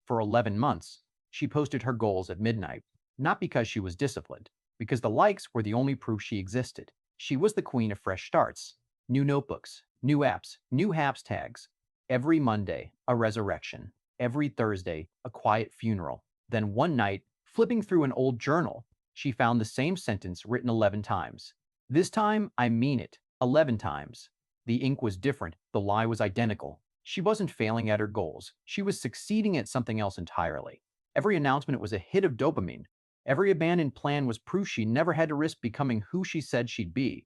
For 11 months, she posted her goals at midnight, not because she was disciplined, because the likes were the only proof she existed. She was the queen of fresh starts, new notebooks, new apps, new hashtags. Every Monday, a resurrection. Every Thursday, a quiet funeral. Then one night, flipping through an old journal, she found the same sentence written 11 times. This time, I mean it, 11 times. The ink was different, the lie was identical. She wasn't failing at her goals, she was succeeding at something else entirely. Every announcement was a hit of dopamine. Every abandoned plan was proof she never had to risk becoming who she said she'd be.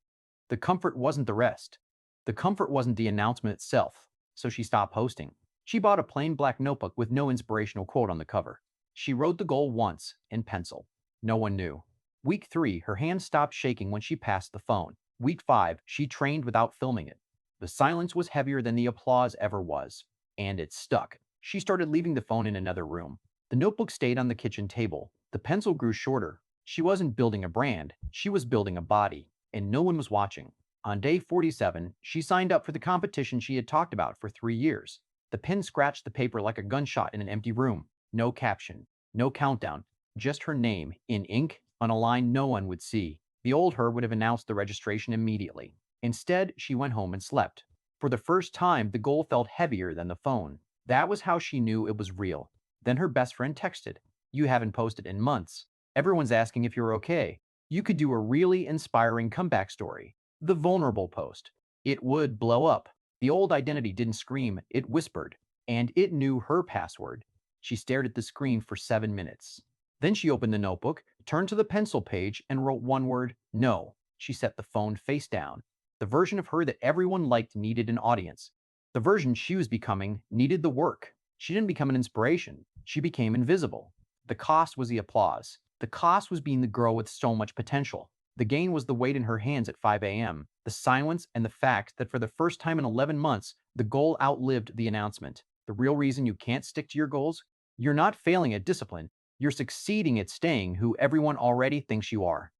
The comfort wasn't the rest. The comfort wasn't the announcement itself, so she stopped posting. She bought a plain black notebook with no inspirational quote on the cover. She wrote the goal once, in pencil. No one knew. Week 3, her hands stopped shaking when she passed the phone. Week 5, she trained without filming it. The silence was heavier than the applause ever was, and it stuck. She started leaving the phone in another room. The notebook stayed on the kitchen table. The pencil grew shorter. She wasn't building a brand, she was building a body, and no one was watching. On day 47, she signed up for the competition she had talked about for 3 years. The pen scratched the paper like a gunshot in an empty room. No caption, no countdown, just her name, in ink, on a line no one would see. The old her would have announced the registration immediately. Instead, she went home and slept. For the first time, the goal felt heavier than the phone. That was how she knew it was real. Then her best friend texted, "You haven't posted in months. Everyone's asking if you're okay. You could do a really inspiring comeback story." The vulnerable post. It would blow up. The old identity didn't scream, it whispered. And it knew her password. She stared at the screen for 7 minutes. Then she opened the notebook, turned to the pencil page, and wrote one word, "No." She set the phone face down. The version of her that everyone liked needed an audience. The version she was becoming needed the work. She didn't become an inspiration. She became invisible. The cost was the applause. The cost was being the girl with so much potential. The gain was the weight in her hands at 5 a.m., the silence, and the fact that for the first time in 11 months, the goal outlived the announcement. The real reason you can't stick to your goals? You're not failing at discipline. You're succeeding at staying who everyone already thinks you are.